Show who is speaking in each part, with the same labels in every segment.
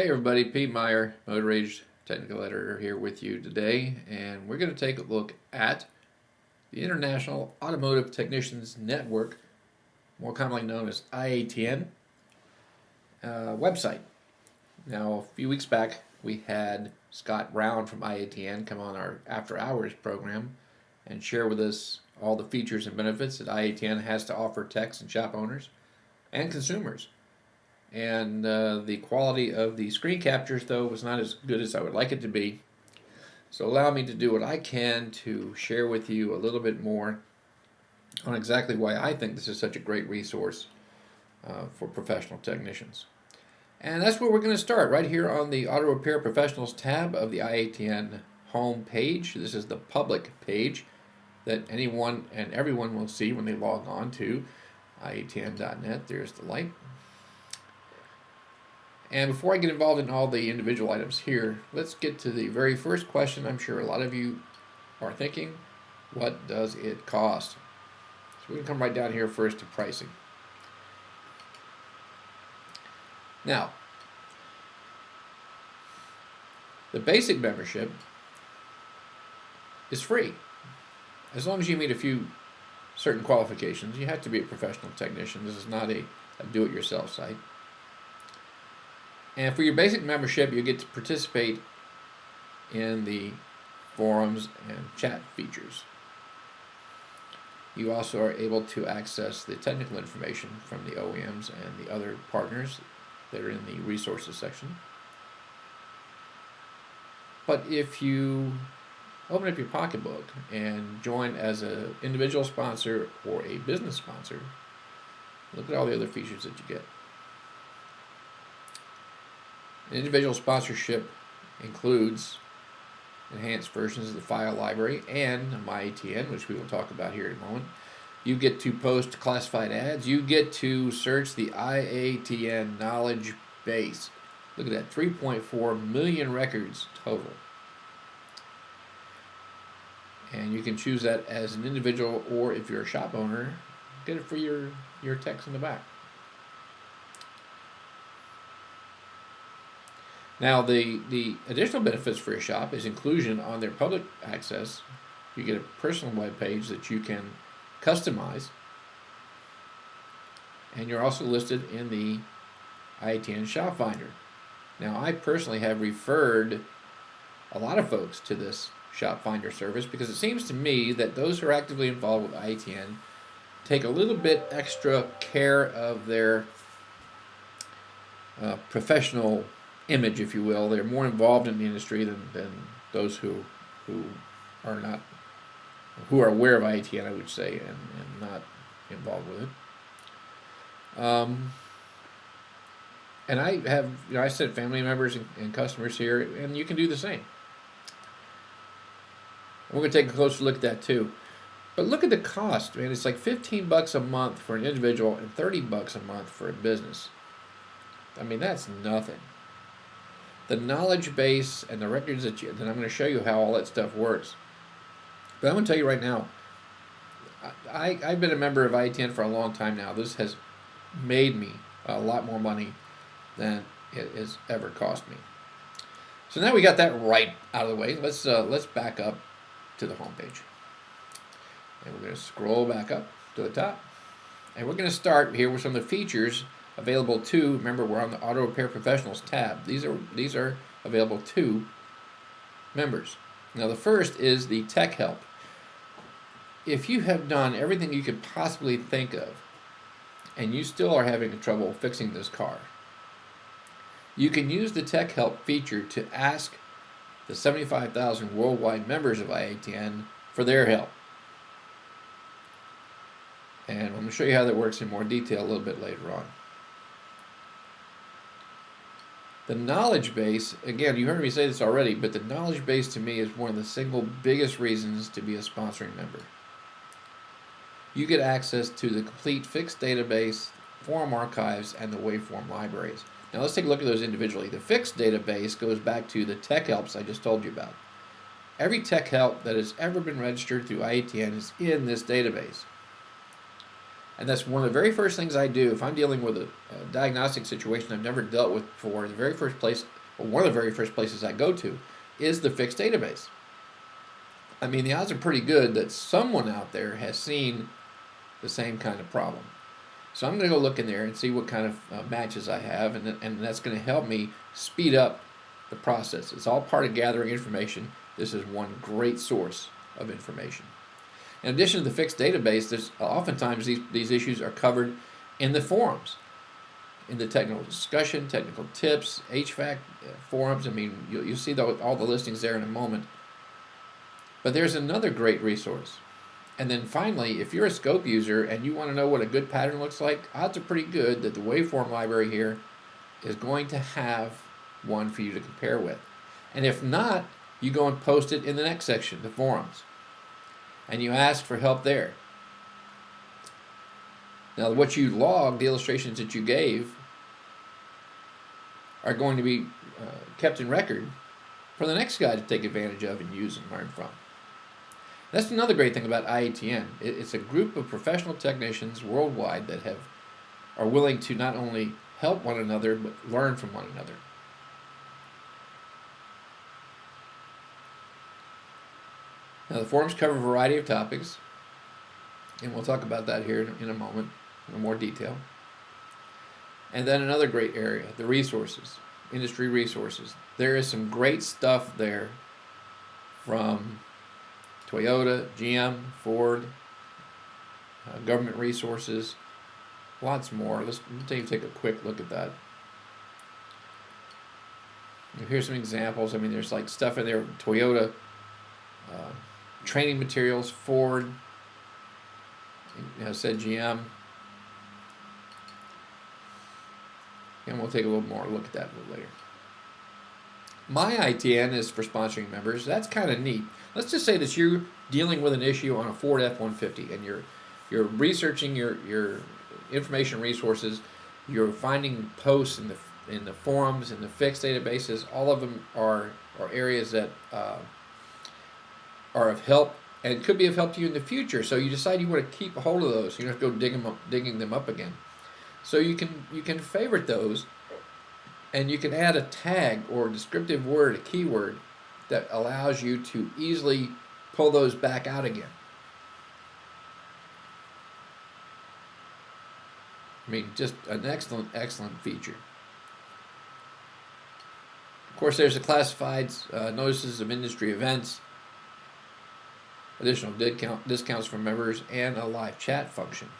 Speaker 1: Hey everybody, Pete Meyer, Motor Rage Technical Editor here with you today, and we're going to take a look at the International Automotive Technicians Network, more commonly known as iATN, website. Now, a few weeks back, we had Scott Brown from iATN come on our After Hours program and share with us all the features and benefits that iATN has to offer techs and shop owners and consumers. And the quality of the screen captures, though, was not as good as I would like it to be. So allow me to do what I can to share with you a little bit more on exactly why I think this is such a great resource for professional technicians. And that's where we're going to start, right here on the Auto Repair Professionals tab of the iATN home page. This is the public page that anyone and everyone will see when they log on to iATN.net. There's the light. And before I get involved in all the individual items here, let's get to the very first question I'm sure a lot of you are thinking. What does it cost? So we're going to come right down here first to pricing. Now, the basic membership is free. As long as you meet a few certain qualifications. You have to be a professional technician. This is not a do-it-yourself site. And for your basic membership, you get to participate in the forums and chat features. You also are able to access the technical information from the OEMs and the other partners that are in the resources section. But if you open up your pocketbook and join as an individual sponsor or a business sponsor, look at all the other features that you get. Individual sponsorship includes enhanced versions of the file library and iATN, which we will talk about here in a moment. You get to post classified ads. You get to search the iATN knowledge base. Look at that, 3.4 million records total. And you can choose that as an individual, or if you're a shop owner, get it for your techs in the back. Now, the additional benefits for a shop is inclusion on their public access. You get a personal web page that you can customize, and you're also listed in the iATN Shop Finder. Now, I personally have referred a lot of folks to this Shop Finder service because it seems to me that those who are actively involved with iATN take a little bit extra care of their professional image, if you will. They're more involved in the industry than those who are not, who are aware of iATN, I would say, and not involved with it. And I have, I said family members and customers here, and you can do the same. We're going to take a closer look at that too. But look at the cost, man. It's like $15 a month for an individual and $30 a month for a business. I mean, that's nothing. The knowledge base and the records that I'm going to show you how all that stuff works. But I'm going to tell you right now, I've been a member of iATN for a long time now. This has made me a lot more money than it has ever cost me. So now we got that right out of the way. Let's back up to the home page. And we're going to scroll back up to the top. And we're going to start here with some of the features available to, remember we're on the Auto Repair Professionals tab. These are available to members. Now the first is the Tech Help. If you have done everything you could possibly think of and you still are having trouble fixing this car, you can use the Tech Help feature to ask the 75,000 worldwide members of iATN for their help. And I'm going to show you how that works in more detail a little bit later on. The knowledge base, again, you heard me say this already, but the knowledge base to me is one of the single biggest reasons to be a sponsoring member. You get access to the complete fixed database, forum archives, and the waveform libraries. Now let's take a look at those individually. The fixed database goes back to the tech helps I just told you about. Every tech help that has ever been registered through iATN is in this database. And that's one of the very first things I do if I'm dealing with a diagnostic situation I've never dealt with before. The very first place Well, one of the very first places I go to is the fixed database. I mean, the odds are pretty good that someone out there has seen the same kind of problem. So I'm going to go look in there and see what kind of matches I have, and that's going to help me speed up the process. It's all part of gathering information. This is one great source of information. In addition to the fixed database, there's oftentimes these issues are covered in the forums, in the technical discussion, technical tips, HVAC forums. I mean, you'll see all the listings there in a moment. But there's another great resource. And then finally, if you're a scope user and you want to know what a good pattern looks like, odds are pretty good that the waveform library here is going to have one for you to compare with. And if not, you go and post it in the next section, the forums, and you ask for help there. Now, what you log, the illustrations that you gave, are going to be kept in record for the next guy to take advantage of and use and learn from. That's another great thing about iATN. It's a group of professional technicians worldwide that are willing to not only help one another, but learn from one another. Now, the forums cover a variety of topics, and we'll talk about that here in a moment in more detail. And then another great area, the resources, industry resources. There is some great stuff there from Toyota, GM, Ford, government resources, lots more. Let's take a quick look at that. Here's some examples. I mean, there's like stuff in there, Toyota, training materials, Ford, I said GM. And we'll take a little more look at that a little later. My iATN is for sponsoring members. That's kind of neat. Let's just say that you're dealing with an issue on a Ford F-150 and you're researching your information resources. You're finding posts in the forums, in the fixed databases. All of them are areas that are of help and could be of help to you in the future. So you decide you want to keep a hold of those. You don't have to go digging them up again. So you can favorite those, and you can add a tag or a descriptive word, a keyword, that allows you to easily pull those back out again. I mean, just an excellent feature. Of course, there's the classifieds, notices of industry events, additional discounts for members, and a live chat function.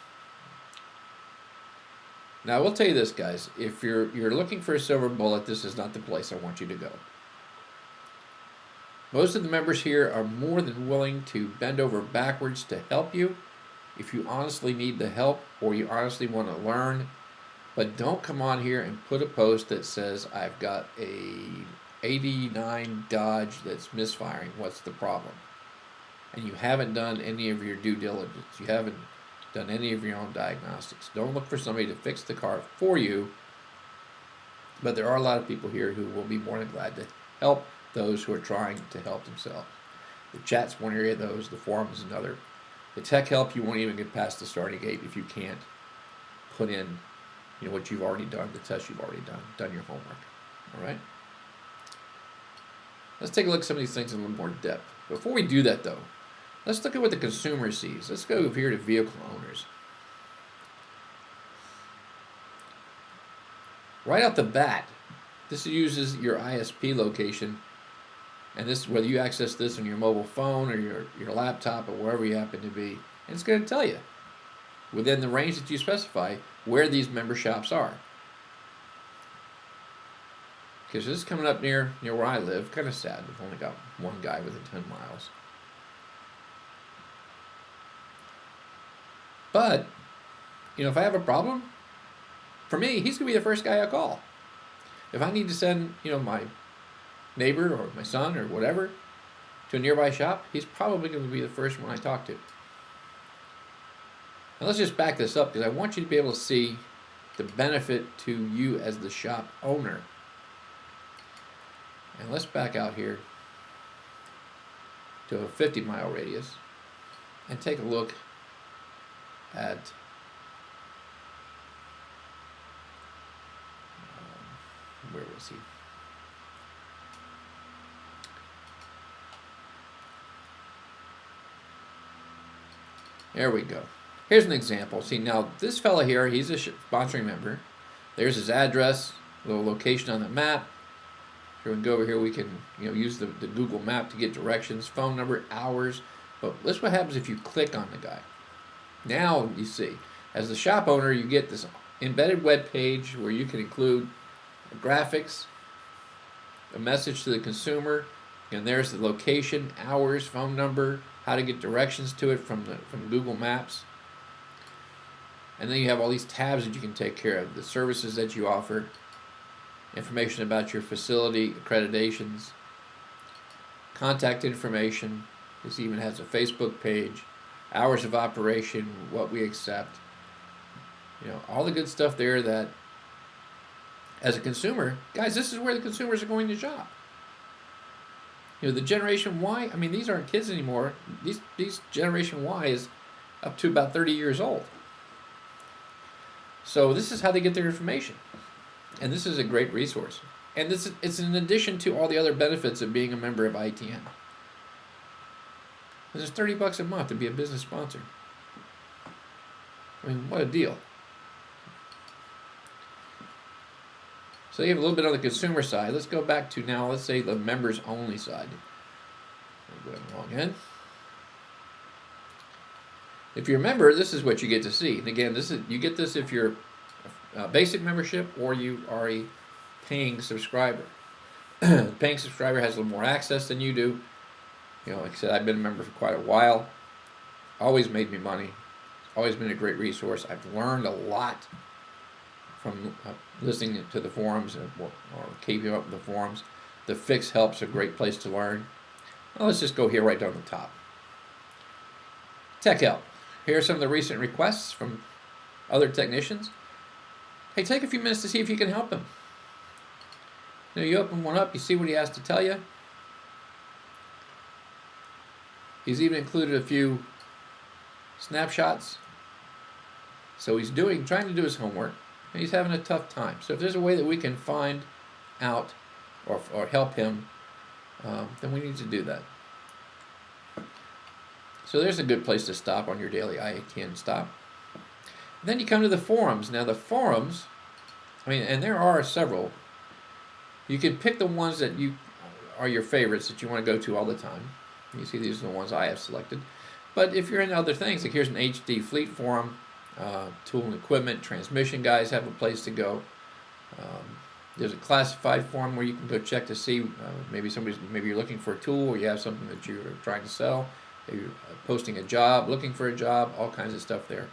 Speaker 1: Now, I will tell you this, guys. If you're looking for a silver bullet, this is not the place I want you to go. Most of the members here are more than willing to bend over backwards to help you if you honestly need the help or you honestly want to learn. But don't come on here and put a post that says, I've got a 89 Dodge that's misfiring. What's the problem? And you haven't done any of your due diligence. You haven't done any of your own diagnostics. Don't look for somebody to fix the car for you, but there are a lot of people here who will be more than glad to help those who are trying to help themselves. The chat's one area of those, the forum is another. The tech help, you won't even get past the starting gate if you can't put in what you've already done, the tests you've already done your homework. All right? Let's take a look at some of these things in a little more depth. Before we do that, though, let's look at what the consumer sees. Let's go over here to vehicle owners. Right off the bat, this uses your ISP location, and this, whether you access this on your mobile phone or your laptop or wherever you happen to be, and it's going to tell you within the range that you specify where these member shops are. Because this is coming up near where I live. Kind of sad. We've only got one guy within 10 miles. But, if I have a problem, for me, he's going to be the first guy I call. If I need to send, my neighbor or my son or whatever to a nearby shop, he's probably going to be the first one I talk to. Now let's just back this up because I want you to be able to see the benefit to you as the shop owner. And let's back out here to a 50-mile radius and take a look at where was he? There we go. Here's an example. See, now this fella here, he's a sponsoring member. There's his address, little location on the map. Here we can go over here. We can use the Google map to get directions, phone number, hours. But this is what happens if you click on the guy. Now you see, as the shop owner, you get this embedded web page where you can include graphics, a message to the consumer, and there's the location, hours, phone number, how to get directions to it from Google Maps. And then you have all these tabs that you can take care of, the services that you offer, information about your facility, accreditations, contact information. This even has a Facebook page, hours of operation, what we accept. All the good stuff there that, as a consumer, guys, this is where the consumers are going to shop. The Generation Y, these aren't kids anymore. These Generation Y is up to about 30 years old. So this is how they get their information. And this is a great resource. And it's in addition to all the other benefits of being a member of iATN. It's $30 a month to be a business sponsor. What a deal. So you have a little bit on the consumer side. Let's go back to now, let's say the members only side. Go ahead and log in. If you're a member, this is what you get to see. And again, you get this if you're a basic membership or you are a paying subscriber. The paying subscriber has a little more access than you do. Like I said, I've been a member for quite a while. Always made me money. Always been a great resource. I've learned a lot from listening to the forums or keeping up with the forums. The Fix Help's a great place to learn. Well, let's just go here right down the top. Tech Help. Here are some of the recent requests from other technicians. Hey, take a few minutes to see if you can help him. You open one up, you see what he has to tell you. He's even included a few snapshots. So he's trying to do his homework, and he's having a tough time. So if there's a way that we can find out or help him, then we need to do that. So there's a good place to stop on your daily iATN stop. And then you come to the forums. Now the forums, and there are several. You can pick the ones that are your favorites that you want to go to all the time. You see these are the ones I have selected. But if you're into other things, like here's an HD fleet forum, tool and equipment, transmission guys have a place to go. There's a classified forum where you can go check to see maybe you're looking for a tool or you have something that you're trying to sell. Maybe you're posting a job, looking for a job, all kinds of stuff there.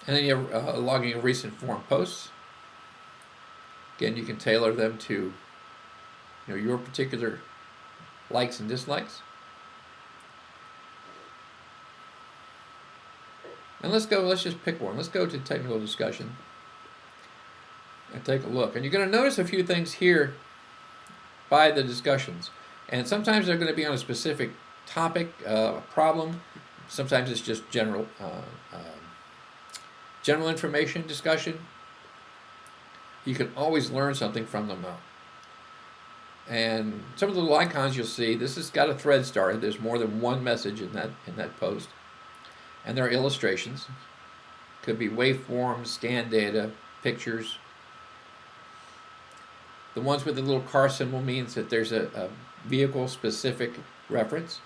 Speaker 1: And then you have logging of recent forum posts. Again, you can tailor them to your particular likes and dislikes. And let's just pick one. Let's go to technical discussion and take a look. And you're going to notice a few things here by the discussions. And sometimes they're going to be on a specific topic, a problem. Sometimes it's just general information discussion. You can always learn something from them though. And some of the little icons you'll see, this has got a thread started. There's more than one message in that post. And there are illustrations. Could be waveforms, scan data, pictures. The ones with the little car symbol means that there's a vehicle-specific reference.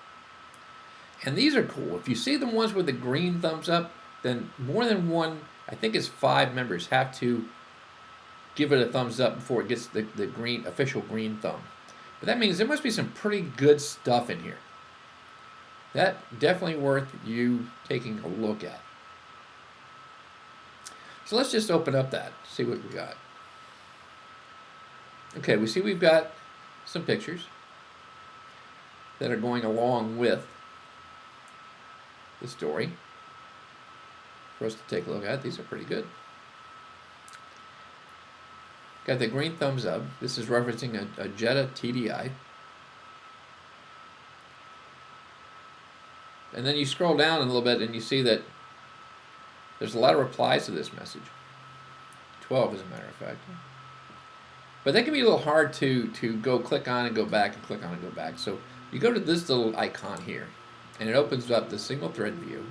Speaker 1: And these are cool. If you see the ones with the green thumbs up, then more than one, I think it's 5 members, have to give it a thumbs up before it gets the green official green thumb. But that means there must be some pretty good stuff in here. That definitely worth you taking a look at. So let's just open up that, see what we got. Okay, we see we've got some pictures that are going along with the story for us to take a look at. These are pretty good. Got the green thumbs up. This is referencing a Jetta TDI. And then you scroll down a little bit and you see that there's a lot of replies to this message. 12 as a matter of fact. But that can be a little hard to go click on and go back and click on and go back. So you go to this little icon here, and it opens up the single thread view.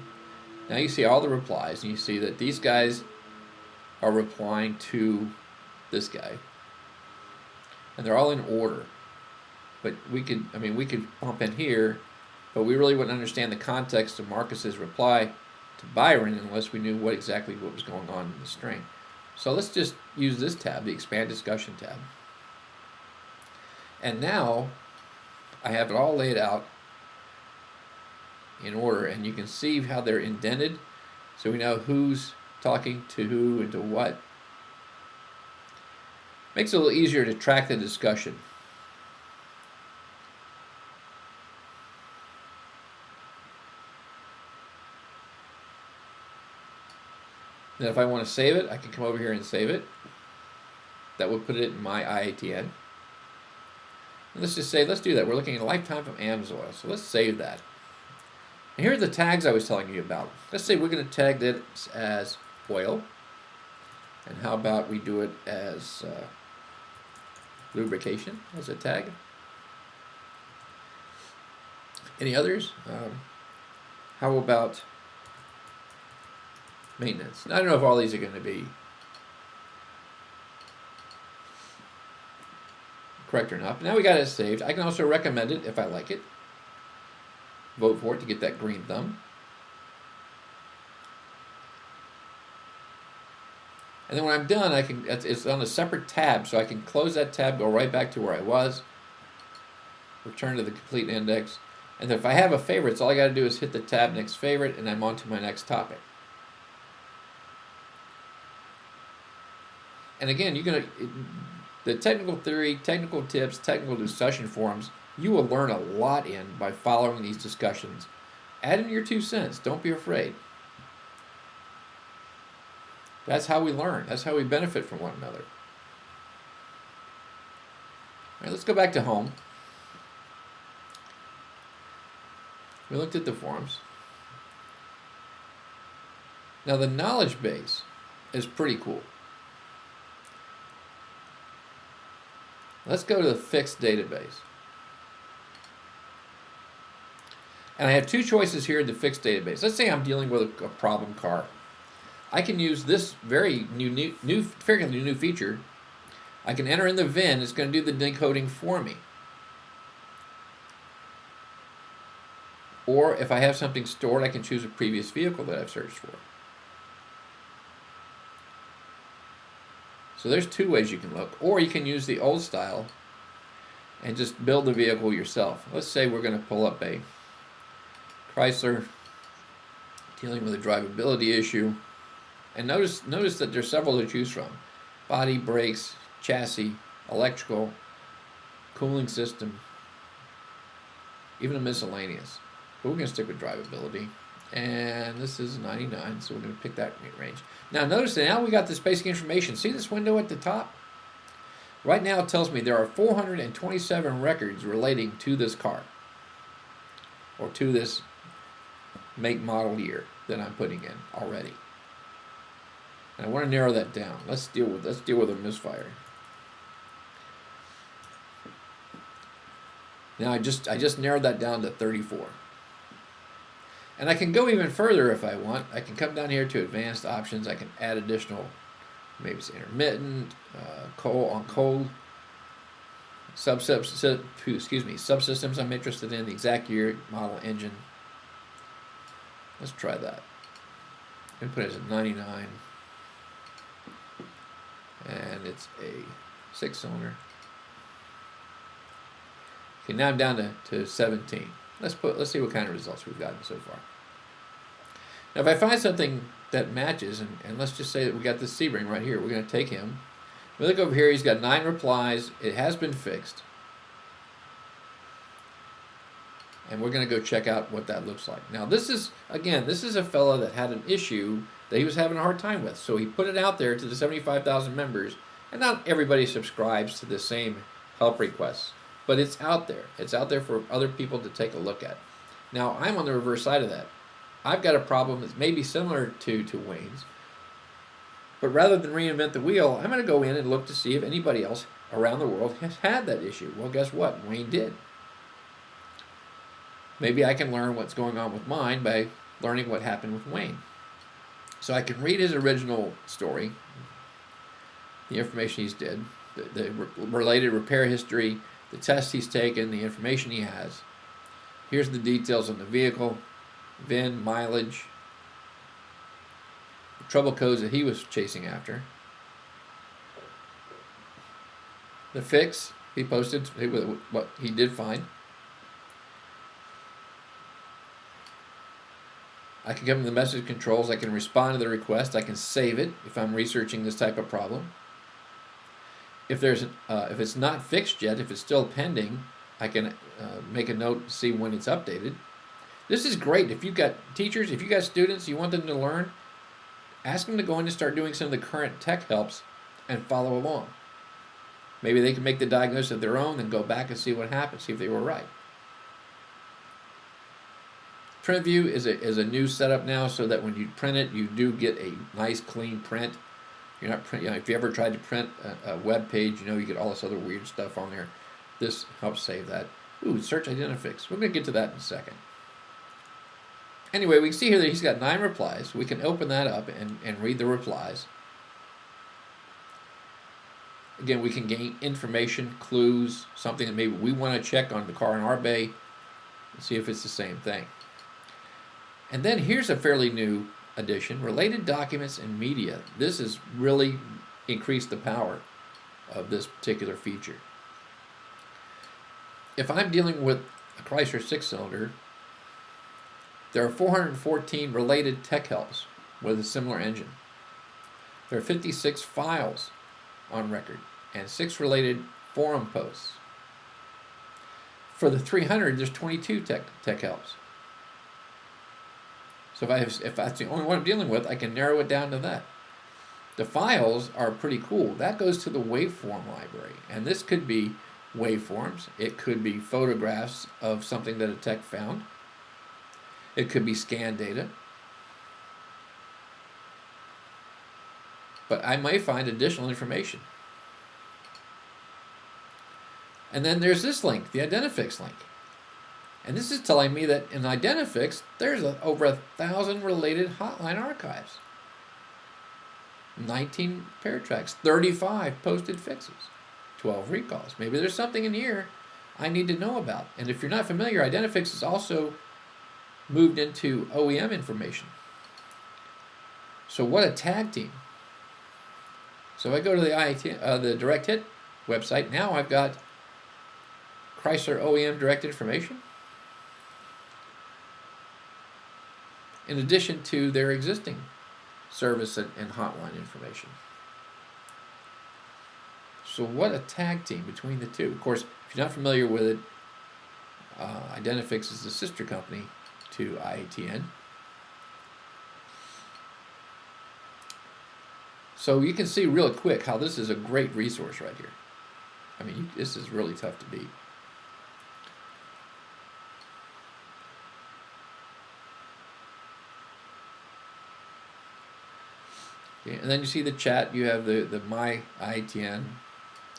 Speaker 1: Now you see all the replies, and you see that these guys are replying to this guy, and they're all in order. But we could bump in here, but we really wouldn't understand the context of Marcus's reply to Byron unless we knew what was going on in the string. So let's just use this tab, the Expand Discussion tab. And now I have it all laid out in order, and you can see how they're indented, so we know who's talking to who and to what. Makes it a little easier to track the discussion. Now if I want to save it, I can come over here and save it. That would put it in my iATN. And let's just say, let's do that. We're looking at a lifetime from AMSOIL, so let's save that. And here are the tags I was telling you about. Let's say we're going to tag this as oil. And how about we do it as lubrication as a tag? Any others? How about maintenance? Now, I don't know if all these are going to be correct or not. But now we got it saved. I can also recommend it if I like it. Vote for it to get that green thumb. And then when I'm done, it's on a separate tab, so I can close that tab, go right back to where I was, return to the complete index. And if I have a favorites, all I got to do is hit the tab next favorite, and I'm on to my next topic. And again, the technical theory, technical tips, technical discussion forums, you will learn a lot in by following these discussions. Add in your 2 cents. Don't be afraid. That's how we learn. That's how we benefit from one another. All right, let's go back to home. We looked at the forums. Now the knowledge base is pretty cool. Let's go to the fixed database. And I have 2 choices here in the fixed database. Let's say I'm dealing with a problem car. I can use this very fairly new feature. I can enter in the VIN. It's going to do the decoding for me. Or if I have something stored, I can choose a previous vehicle that I've searched for. So there's 2 ways you can look. Or you can use the old style and just build the vehicle yourself. Let's say we're going to pull up a Chrysler dealing with a drivability issue. And notice that there's several to choose from. Body, brakes, chassis, electrical, cooling system, even a miscellaneous. But we're going to stick with drivability. And this is 99, so we're going to pick that range. Now notice that now we got this basic information. See this window at the top? Right now it tells me there are 427 records relating to this car. Or to this make, model, year that I'm putting in already. And I want to narrow that down. Let's deal with a misfire. Now I just narrowed that down to 34. And I can go even further if I want. I can come down here to advanced options. I can add additional, maybe it's intermittent, cold, subsystems I'm interested in, the exact year, model, engine. Let's try that. I'm going to put it as a 99. And it's a 6-cylinder. Okay, now I'm down to 17. Let's see what kind of results we've gotten so far. Now if I find something that matches, and let's just say that we got this Sebring right here, we're going to take him. We look over here, he's got 9 replies, it has been fixed. And we're going to go check out what that looks like. Now this is a fella that had an issue that he was having a hard time with. So he put it out there to the 75,000 members, and not everybody subscribes to the same help requests. But it's out there. It's out there for other people to take a look at. Now, I'm on the reverse side of that. I've got a problem that's maybe similar to Wayne's, But rather than reinvent the wheel, I'm going to go in and look to see if anybody else around the world has had that issue. Well, guess what? Wayne did. Maybe I can learn what's going on with mine by learning what happened with Wayne. So I can read his original story, the information he's did, the related repair history, the tests he's taken, the information he has. Here's the details on the vehicle, VIN, mileage, the trouble codes that he was chasing after. The fix he posted, what he did find. I can come to the message controls. I can respond to the request. I can save it if I'm researching this type of problem. If it's not fixed yet, if it's still pending, I can make a note to see when it's updated. This is great. If you've got teachers, if you've got students, you want them to learn, ask them to go in and start doing some of the current tech helps and follow along. Maybe they can make the diagnosis of their own, then go back and see what happened, see if they were right. Print view is a new setup now, so that when you print it, you do get a nice clean print. You're not print. If you ever tried to print a web page, you get all this other weird stuff on there. This helps save that. Ooh, search identifix. We're going to get to that in a second. Anyway, we can see here that he's got 9 replies. We can open that up and read the replies. Again, we can gain information, clues, something that maybe we want to check on the car in our bay and see if it's the same thing. And then here's a fairly new addition, related documents and media. This has really increased the power of this particular feature. If I'm dealing with a Chrysler 6-cylinder, there are 414 related tech helps with a similar engine. There are 56 files on record and 6 related forum posts. For the 300, there's 22 tech helps. So if that's the only one I'm dealing with, I can narrow it down to that. The files are pretty cool. That goes to the waveform library. And this could be waveforms. It could be photographs of something that a tech found. It could be scan data. But I may find additional information. And then there's this link, the Identifix link. And this is telling me that in Identifix, there's over 1,000 related hotline archives. 19 pair tracks, 35 posted fixes, 12 recalls. Maybe there's something in here I need to know about. And if you're not familiar, Identifix is also moved into OEM information. So what a tag team. So I go to the iATN, the Direct Hit website. Now I've got Chrysler OEM direct information, in addition to their existing service and hotline information. So what a tag team between the two. Of course, if you're not familiar with it, Identifix is the sister company to iATN. So you can see real quick how this is a great resource right here. I mean, this is really tough to beat. Okay, and then you see the chat. You have the My iATN.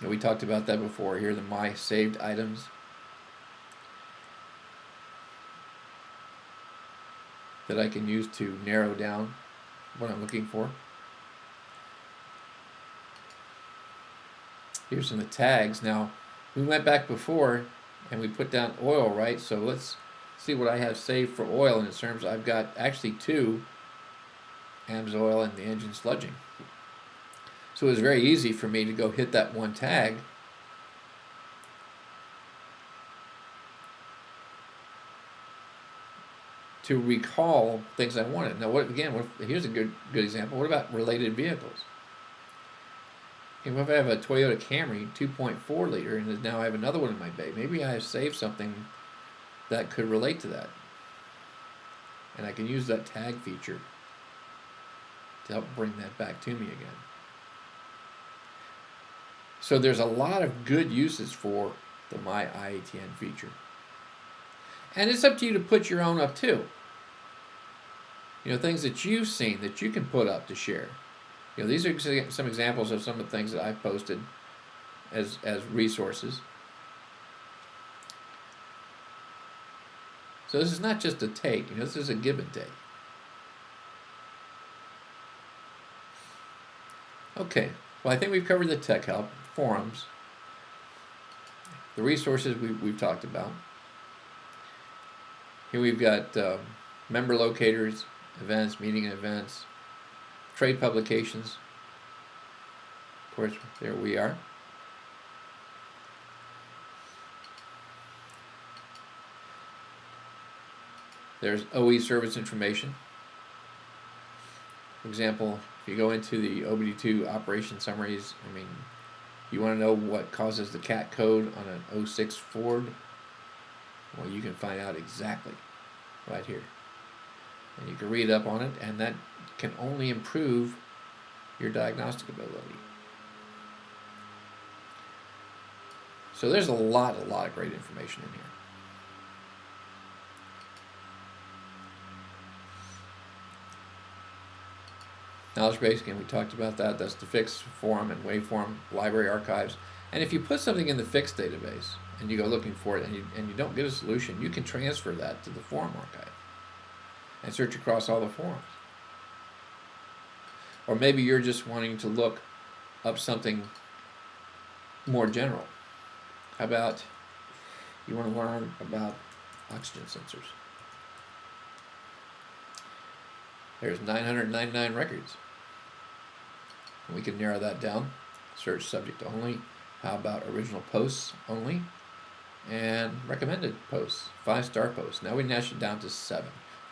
Speaker 1: We talked about that before. Here are the My Saved items. That I can use to narrow down what I'm looking for. Here's some of the tags. Now, we went back before and we put down oil, right? So let's see what I have saved for oil. And in terms, I've got actually 2, AMSOIL and the engine sludging. So it was very easy for me to go hit that one tag to recall things I wanted. Now, here's a good example. What about related vehicles? Okay, what if I have a Toyota Camry 2.4 liter and now I have another one in my bay? Maybe I have saved something that could relate to that. And I can use that tag feature to help bring that back to me again. So there's a lot of good uses for the My iATN feature. And it's up to you to put your own up too. Things that you've seen that you can put up to share. These are some examples of some of the things that I've posted as resources. So this is not just a take, this is a give and take. Okay, well, I think we've covered the tech help, forums, the resources we've talked about. Here we've got member locators, events, meeting and events, trade publications. Of course, there we are. There's OE service information. For example, if you go into the OBD2 operation summaries, you want to know what causes the CAT code on an 06 Ford? Well, you can find out exactly right here. And you can read up on it, and that can only improve your diagnostic ability. So there's a lot of great information in here. Knowledge base, again, we talked about that. That's the fixed forum and waveform library archives. And if you put something in the fixed database and you go looking for it and you don't get a solution, you can transfer that to the forum archive and search across all the forums. Or maybe you're just wanting to look up something more general. How about you want to learn about oxygen sensors? There's 999 records. And we can narrow that down. Search subject only. How about original posts only? And recommended posts, 5-star posts. Now we nash it down to 7.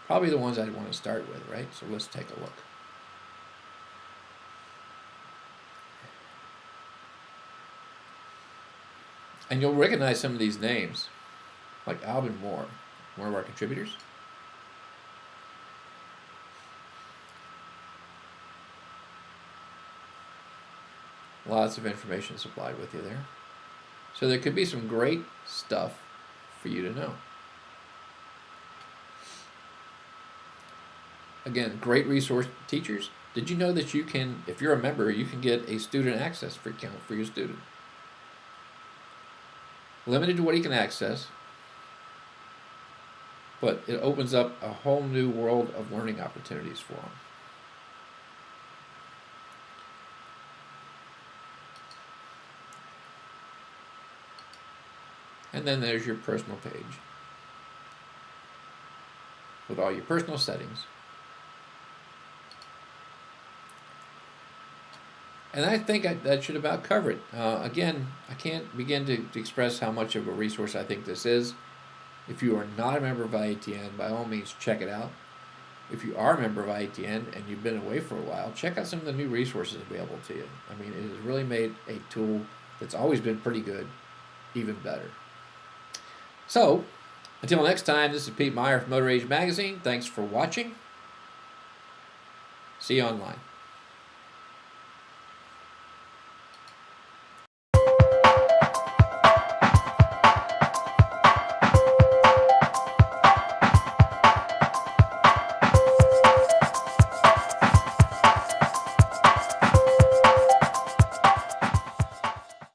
Speaker 1: Probably the ones I'd want to start with, right? So let's take a look. And you'll recognize some of these names, like Alvin Moore, one of our contributors. Lots of information supplied with you there. So there could be some great stuff for you to know. Again, great resource teachers. Did you know that you can, if you're a member, you can get a student access free account for your student? Limited to what he can access, but it opens up a whole new world of learning opportunities for him. And then there's your personal page with all your personal settings. And I think that should about cover it. Again, I can't begin to express how much of a resource I think this is. If you are not a member of iATN, by all means, check it out. If you are a member of iATN and you've been away for a while, check out some of the new resources available to you. It has really made a tool that's always been pretty good even better. So, until next time, this is Pete Meyer from Motor Age Magazine. Thanks for watching. See you online.